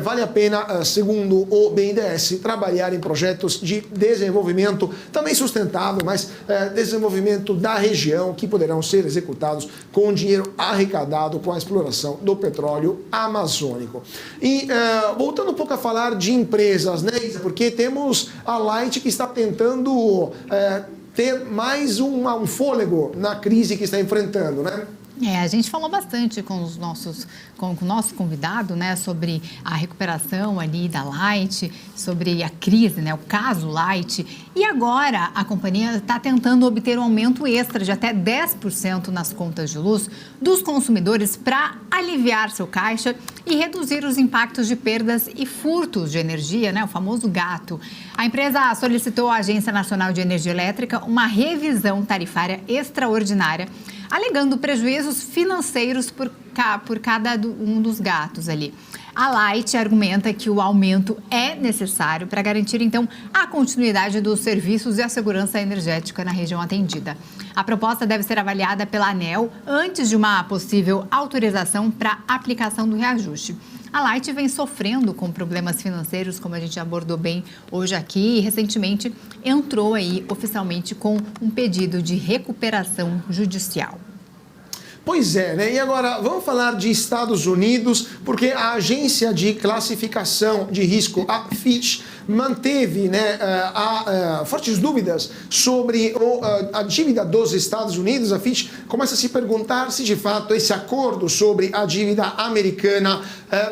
vale a pena, segundo o BNDES, trabalhar em projetos de desenvolvimento, também sustentável, mas desenvolvimento da região, que poderão ser executados com dinheiro arrecadado com a exploração do petróleo amazônico. E voltando um pouco a falar de empresas, né, Isa? Porque temos a Light que está tentando ter mais um fôlego na crise que está enfrentando, né? A gente falou bastante com o nosso convidado, né, sobre a recuperação ali da Light, sobre a crise, né, o caso Light. E agora a companhia está tentando obter um aumento extra de até 10% nas contas de luz dos consumidores para aliviar seu caixa e reduzir os impactos de perdas e furtos de energia, né, o famoso gato. A empresa solicitou à Agência Nacional de Energia Elétrica uma revisão tarifária extraordinária, alegando prejuízos financeiros por cada um dos gatos ali. A Light argumenta que o aumento é necessário para garantir, então, a continuidade dos serviços e a segurança energética na região atendida. A proposta deve ser avaliada pela ANEEL antes de uma possível autorização para aplicação do reajuste. A Light vem sofrendo com problemas financeiros, como a gente abordou bem hoje aqui, e recentemente entrou aí oficialmente com um pedido de recuperação judicial. Pois é, né? E agora vamos falar de Estados Unidos, porque a agência de classificação de risco, a Fitch, manteve, né, fortes dúvidas sobre a dívida dos Estados Unidos. A Fitch começa a se perguntar se de fato esse acordo sobre a dívida americana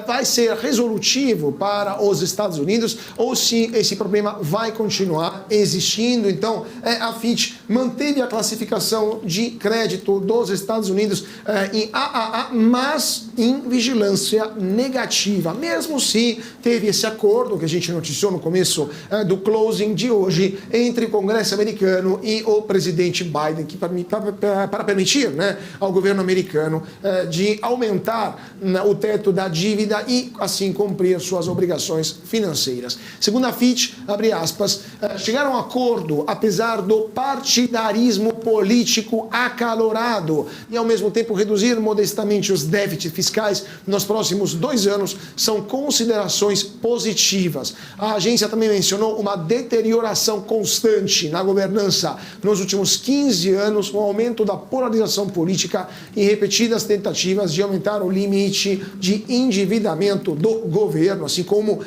vai ser resolutivo para os Estados Unidos ou se esse problema vai continuar existindo. Então, a Fitch manteve a classificação de crédito dos Estados Unidos em AAA, mas em vigilância negativa, mesmo se teve esse acordo que a gente noticiou no começo do closing de hoje entre o Congresso americano e o presidente Biden, que para permitir, né, ao governo americano de aumentar o teto da dívida e assim cumprir suas obrigações financeiras. Segundo a Fitch, abre aspas, chegaram a um acordo apesar do partidarismo político acalorado e ao mesmo tempo reduzir modestamente os déficits fiscais nos próximos 2 anos são considerações positivas. A agência também mencionou uma deterioração constante na governança nos últimos 15 anos, com o aumento da polarização política e repetidas tentativas de aumentar o limite de endividamento do governo, assim como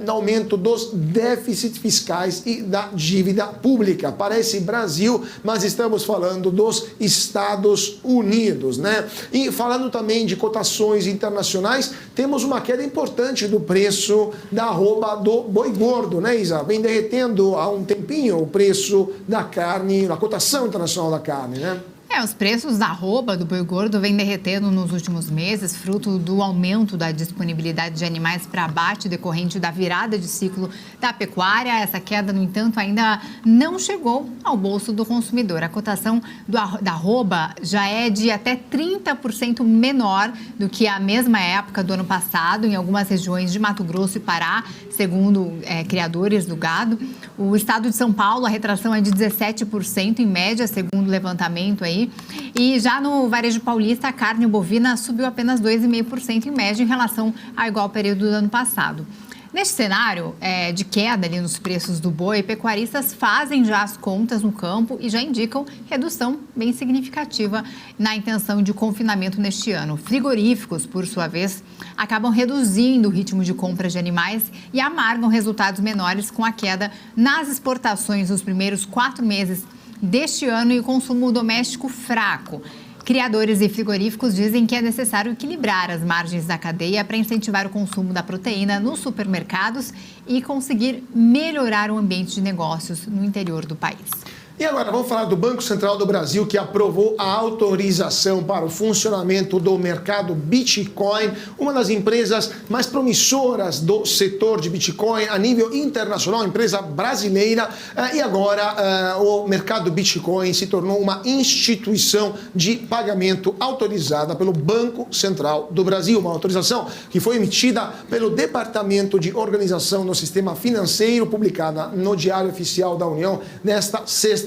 o aumento dos déficits fiscais e da dívida pública. Parece Brasil, mas estamos falando dos Estados Unidos, né? E falando também de cotações internacionais, temos uma queda importante do preço da arroba do boi gordo, né, Isa? Vem derretendo há um tempinho o preço da carne, a cotação internacional da carne, né? Os preços da arroba do boi gordo vêm derretendo nos últimos meses, fruto do aumento da disponibilidade de animais para abate decorrente da virada de ciclo da pecuária. Essa queda, no entanto, ainda não chegou ao bolso do consumidor. A cotação da arroba já é de até 30% menor do que a mesma época do ano passado em algumas regiões de Mato Grosso e Pará, segundo criadores do gado. O estado de São Paulo, a retração é de 17% em média, segundo o levantamento aí. E já no varejo paulista, a carne bovina subiu apenas 2,5% em média em relação ao igual período do ano passado. Neste cenário de queda ali nos preços do boi, pecuaristas fazem já as contas no campo e já indicam redução bem significativa na intenção de confinamento neste ano. Frigoríficos, por sua vez, acabam reduzindo o ritmo de compra de animais e amargam resultados menores com a queda nas exportações nos primeiros 4 meses deste ano e o consumo doméstico fraco. Criadores e frigoríficos dizem que é necessário equilibrar as margens da cadeia para incentivar o consumo da proteína nos supermercados e conseguir melhorar o ambiente de negócios no interior do país. E agora vamos falar do Banco Central do Brasil, que aprovou a autorização para o funcionamento do mercado Bitcoin, uma das empresas mais promissoras do setor de Bitcoin a nível internacional, empresa brasileira. E agora o mercado Bitcoin se tornou uma instituição de pagamento autorizada pelo Banco Central do Brasil, uma autorização que foi emitida pelo Departamento de Organização do Sistema Financeiro, publicada no Diário Oficial da União nesta sexta-feira.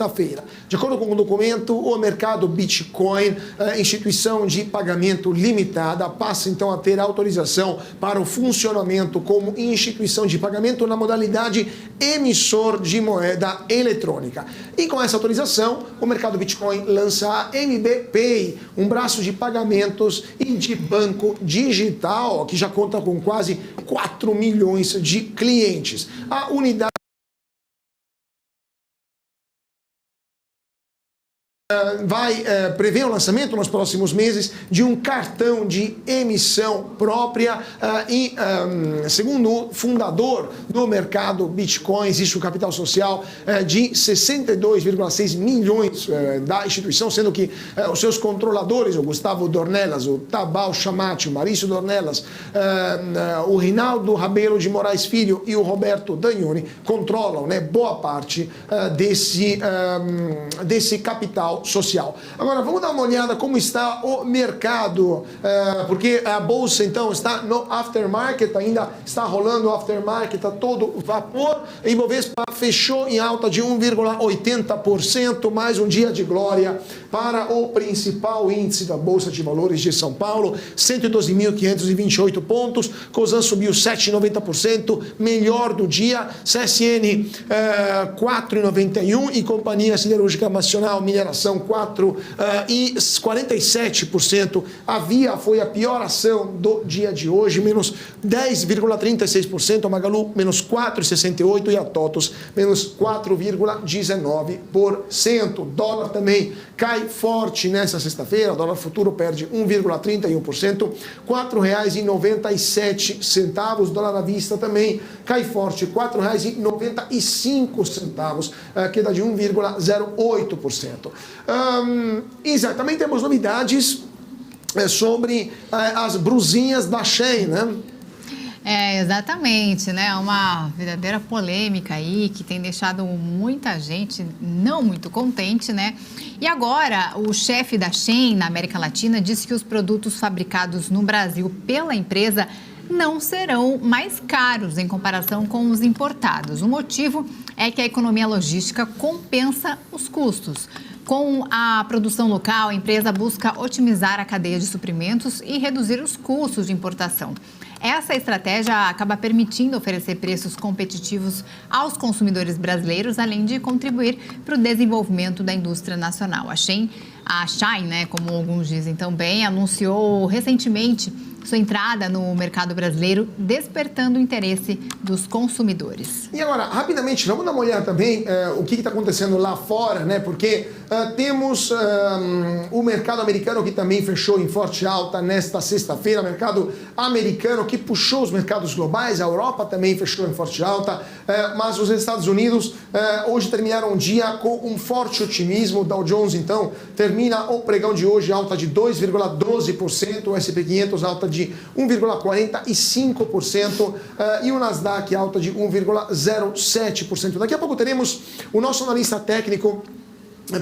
De acordo com o documento, o mercado Bitcoin, instituição de pagamento limitada, passa então a ter autorização para o funcionamento como instituição de pagamento na modalidade emissor de moeda eletrônica. E com essa autorização, o mercado Bitcoin lança a MB Pay, um braço de pagamentos e de banco digital, que já conta com quase 4 milhões de clientes. A unidade vai prever o lançamento nos próximos meses de um cartão de emissão própria e, segundo o fundador do mercado Bitcoin, existe um capital social de 62,6 milhões da instituição, sendo que os seus controladores, o Gustavo Dornelas, o Tabal Chamati, o Mauricio Dornelas, o Rinaldo Rabelo de Moraes Filho e o Roberto Dagnoni controlam, né, boa parte desse capital mal social. Agora, vamos dar uma olhada como está o mercado, porque a bolsa, então, está no aftermarket, ainda está rolando o aftermarket, está todo vapor. E Ibovespa fechou em alta de 1,80%, mais um dia de glória para o principal índice da Bolsa de Valores de São Paulo, 112.528 pontos, Cosan subiu 7,90%, melhor do dia, CSN 4,91% e Companhia Siderúrgica Nacional Mineração 4,47%. A Via foi a pior ação do dia de hoje, menos 10,36%, a Magalu menos 4,68% e a TOTUS menos 4,19%. Dólar também cai forte nessa sexta-feira, o dólar futuro perde 1,31%, R$ 4,97. Dólar à vista também cai forte, R$ 4,95, queda de 1,08%. Isa, também temos novidades sobre as brusinhas da Shein, né? Exatamente, né? Uma verdadeira polêmica aí que tem deixado muita gente não muito contente, né? E agora, o chefe da Shein na América Latina disse que os produtos fabricados no Brasil pela empresa não serão mais caros em comparação com os importados. O motivo é que a economia logística compensa os custos. Com a produção local, a empresa busca otimizar a cadeia de suprimentos e reduzir os custos de importação. Essa estratégia acaba permitindo oferecer preços competitivos aos consumidores brasileiros, além de contribuir para o desenvolvimento da indústria nacional. A Shein, né, como alguns dizem também, anunciou recentemente sua entrada no mercado brasileiro, despertando o interesse dos consumidores. E agora, rapidamente, vamos dar uma olhada também o que está acontecendo lá fora, né? Porque temos o mercado americano que também fechou em forte alta nesta sexta-feira, mercado americano que puxou os mercados globais, a Europa também fechou em forte alta, mas os Estados Unidos hoje terminaram o dia com um forte otimismo. O Dow Jones, então, termina o pregão de hoje alta de 2,12%, o S&P 500 alta de 1,45% e o Nasdaq alta de 1,07%. Daqui a pouco teremos o nosso analista técnico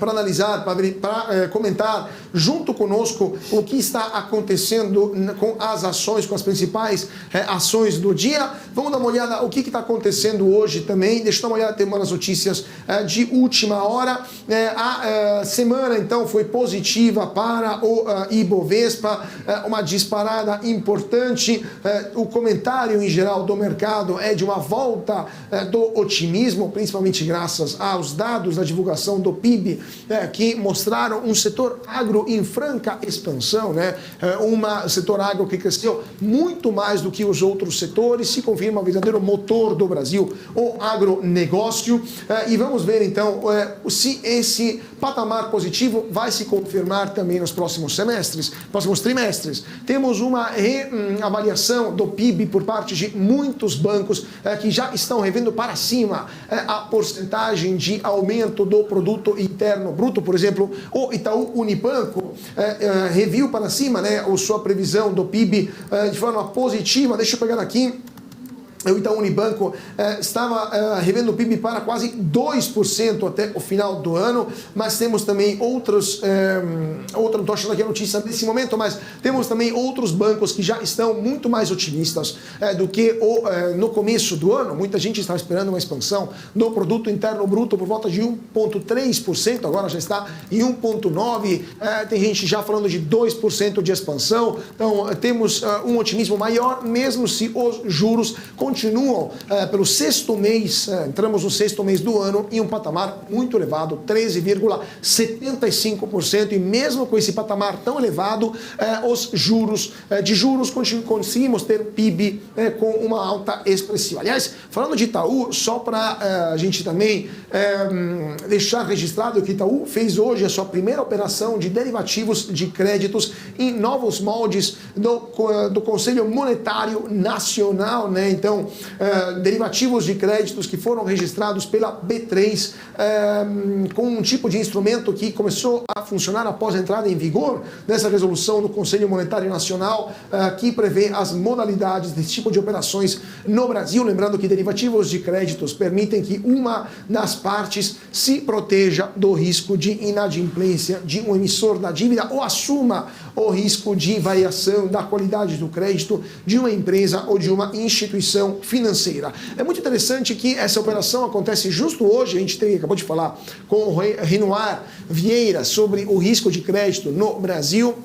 para analisar, para comentar junto conosco o que está acontecendo com as ações, com as principais ações do dia. Vamos dar uma olhada o que está acontecendo hoje também. Deixa eu dar uma olhada, tem umas notícias de última hora. A semana, então, foi positiva para o Ibovespa, uma disparada importante. O comentário em geral do mercado é de uma volta do otimismo, principalmente graças aos dados da divulgação do PIB, que mostraram um setor agro em franca expansão, né? Um setor agro que cresceu muito mais do que os outros setores, se confirma o verdadeiro motor do Brasil, o agronegócio. E vamos ver então se esse patamar positivo vai se confirmar também nos próximos trimestres. Temos uma reavaliação do PIB por parte de muitos bancos que já estão revendo para cima a porcentagem de aumento do produto interno bruto. Por exemplo, o Itaú Unibanco reviu para cima, né, a sua previsão do PIB de forma positiva. Deixa eu pegar aqui. O Itaú Unibanco estava revendo o PIB para quase 2% até o final do ano, mas temos também não estou achando aqui a notícia nesse momento, mas temos também outros bancos que já estão muito mais otimistas do que no começo do ano. Muita gente estava esperando uma expansão do produto interno bruto por volta de 1,3%, agora já está em 1,9%, tem gente já falando de 2% de expansão. Então temos um otimismo maior, mesmo se os juros continuam pelo sexto mês, entramos no sexto mês do ano em um patamar muito elevado, 13,75%, e mesmo com esse patamar tão elevado, os juros conseguimos ter PIB com uma alta expressiva. Aliás, falando de Itaú, só para a gente também deixar registrado que Itaú fez hoje a sua primeira operação de derivativos de créditos em novos moldes do Conselho Monetário Nacional, né? Então, são derivativos de créditos que foram registrados pela B3 com um tipo de instrumento que começou a funcionar após a entrada em vigor dessa resolução do Conselho Monetário Nacional, que prevê as modalidades desse tipo de operações no Brasil. Lembrando que derivativos de créditos permitem que uma das partes se proteja do risco de inadimplência de um emissor da dívida ou assuma o risco de variação da qualidade do crédito de uma empresa ou de uma instituição financeira. É muito interessante que essa operação acontece justo hoje. A gente acabou de falar com o Renoir Vieira sobre o risco de crédito no Brasil.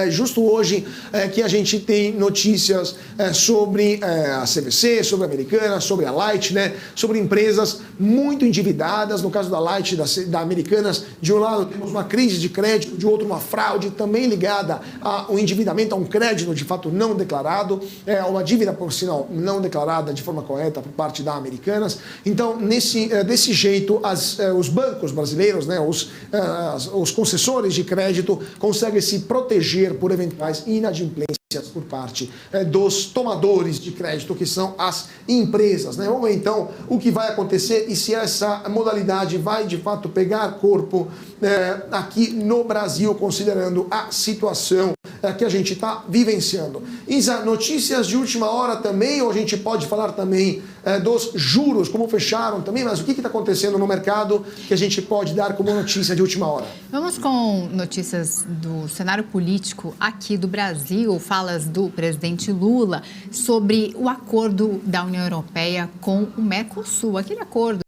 Justo hoje que a gente tem notícias sobre a CVC, sobre a Americanas, sobre a Light, né? Sobre empresas muito endividadas. No caso da Light, da Americanas, de um lado temos uma crise de crédito, de outro uma fraude também ligada ao endividamento, a um crédito de fato não declarado, uma dívida por sinal não declarada de forma correta por parte da Americanas. Então, desse jeito, os bancos brasileiros, né? Os concessores de crédito conseguem se proteger por eventuais inadimplências por parte dos tomadores de crédito, que são as empresas, né? Vamos ver então o que vai acontecer e se essa modalidade vai de fato pegar corpo aqui no Brasil, considerando a situação que a gente está vivenciando. Isa, notícias de última hora também, ou a gente pode falar também dos juros, como fecharam também, mas o que está acontecendo no mercado que a gente pode dar como notícia de última hora? Vamos com notícias do cenário político aqui do Brasil, falas do presidente Lula sobre o acordo da União Europeia com o Mercosul, aquele acordo